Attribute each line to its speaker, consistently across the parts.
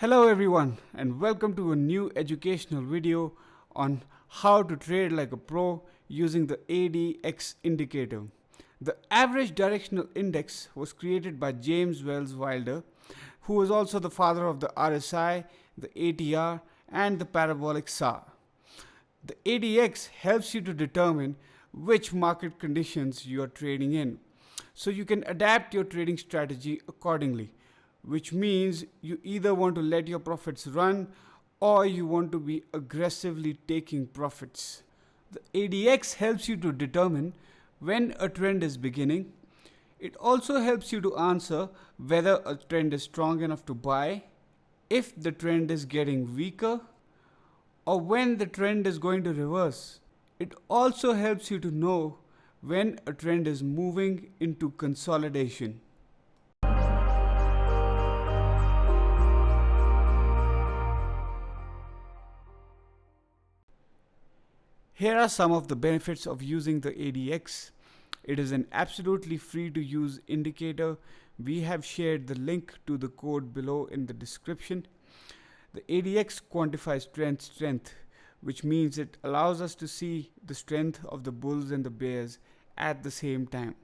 Speaker 1: Hello everyone and welcome to a new educational video on how to trade like a pro using the ADX indicator. The average directional index was created by James Wells Wilder, who was also the father of the RSI, the ATR and the parabolic SAR. The ADX helps you to determine which market conditions you are trading in, so you can adapt your trading strategy accordingly, which means you either want to let your profits run or you want to be aggressively taking profits. The ADX helps you to determine when a trend is beginning. It also helps you to answer whether a trend is strong enough to buy, if the trend is getting weaker, or when the trend is going to reverse. It also helps you to know when a trend is moving into consolidation. Here are some of the benefits of using the ADX. It is an absolutely free to use indicator. We have shared the link to the code below in the description. The ADX quantifies strength, which means it allows us to see the strength of the bulls and the bears at the same time.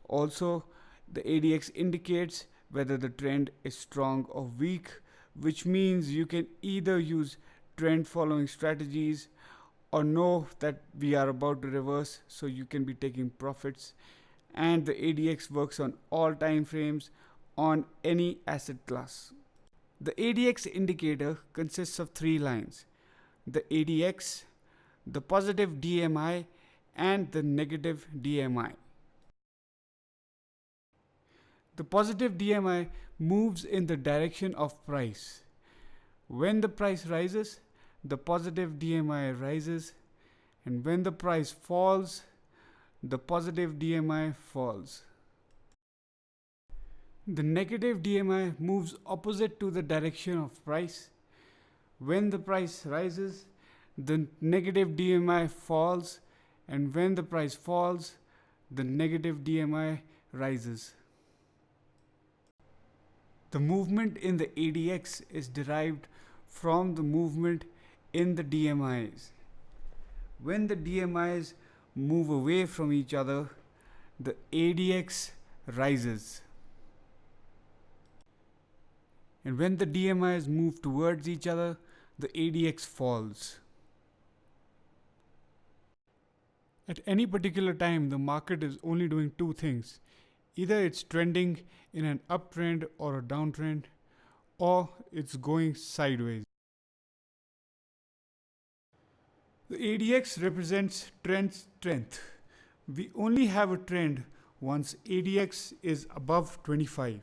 Speaker 1: Also, the ADX indicates whether the trend is strong or weak, which means you can either use trend following strategies or know that we are about to reverse, so you can be taking profits. And the ADX works on all time frames on any asset class. The ADX indicator consists of three lines: the ADX, the positive DMI and the negative DMI. The positive DMI moves in the direction of price. When the price rises, the positive DMI rises, and when the price falls, the positive DMI falls. The negative DMI moves opposite to the direction of price. When the price rises, the negative DMI falls, and when the price falls, the negative DMI rises. The movement in the ADX is derived from the movement in the DMIs. When the DMIs move away from each other, the ADX rises. And when the DMIs move towards each other, the ADX falls. At any particular time, the market is only doing two things. Either it's trending in an uptrend or a downtrend, or it's going sideways. The ADX represents trend strength. We only have a trend once ADX is above 25.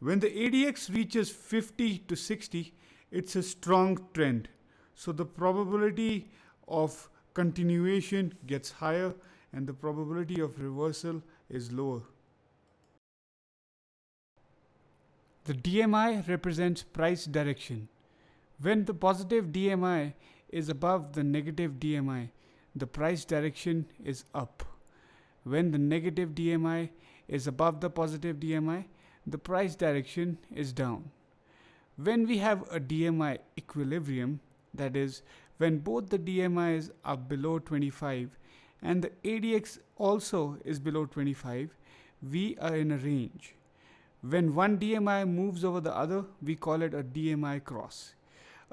Speaker 1: When the ADX reaches 50 to 60, it's a strong trend. So the probability of continuation gets higher and the probability of reversal is lower. The DMI represents price direction. When the positive DMI is above the negative DMI, the price direction is up. When the negative DMI is above the positive DMI, the price direction is down. When we have a DMI equilibrium, that is, when both the DMIs are below 25 and the ADX also is below 25, we are in a range. When one DMI moves over the other, we call it a DMI cross.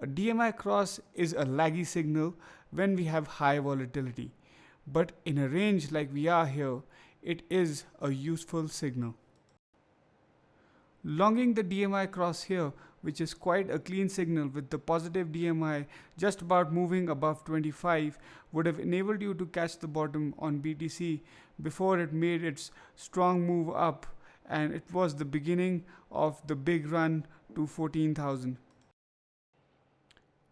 Speaker 1: A DMI cross is a laggy signal when we have high volatility, but in a range like we are here, it is a useful signal. Longing the DMI cross here, which is quite a clean signal with the positive DMI just about moving above 25, would have enabled you to catch the bottom on BTC before it made its strong move up, and it was the beginning of the big run to 14,000.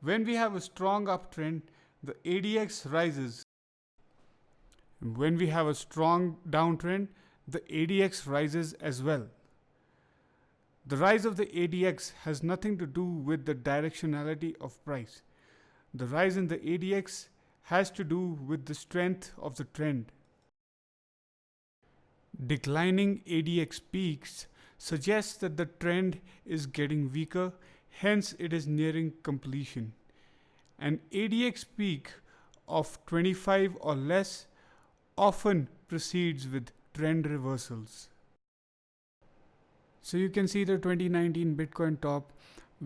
Speaker 1: When we have a strong uptrend, the ADX rises. When we have a strong downtrend, the ADX rises as well. The rise of the ADX has nothing to do with the directionality of price. The rise in the ADX has to do with the strength of the trend. Declining ADX peaks suggests that the trend is getting weaker hence it is nearing completion. An ADX peak of 25 or less often precedes with trend reversals. So you can see the 2019 Bitcoin top.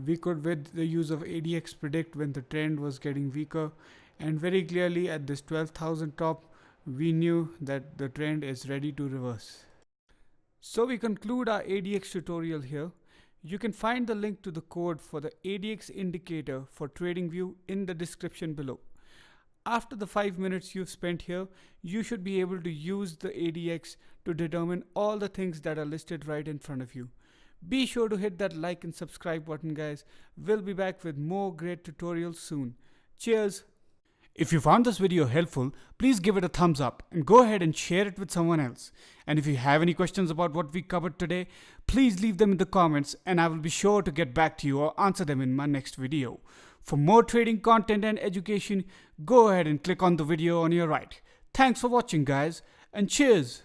Speaker 1: We could, with the use of ADX, predict when the trend was getting weaker, and very clearly at this 12,000 top we knew that the trend is ready to reverse. So we conclude our ADX tutorial here. You can find the link to the code for the ADX indicator for TradingView in the description below. After the 5 minutes you've spent here, you should be able to use the ADX to determine all the things that are listed right in front of you. Be sure to hit that like and subscribe button, guys. We'll be back with more great tutorials soon. Cheers! If you found this video helpful, please give it a thumbs up and go ahead and share it with someone else. And if you have any questions about what we covered today, please leave them in the comments and I will be sure to get back to you or answer them in my next video. For more trading content and education, go ahead and click on the video on your right. Thanks for watching, guys, and cheers!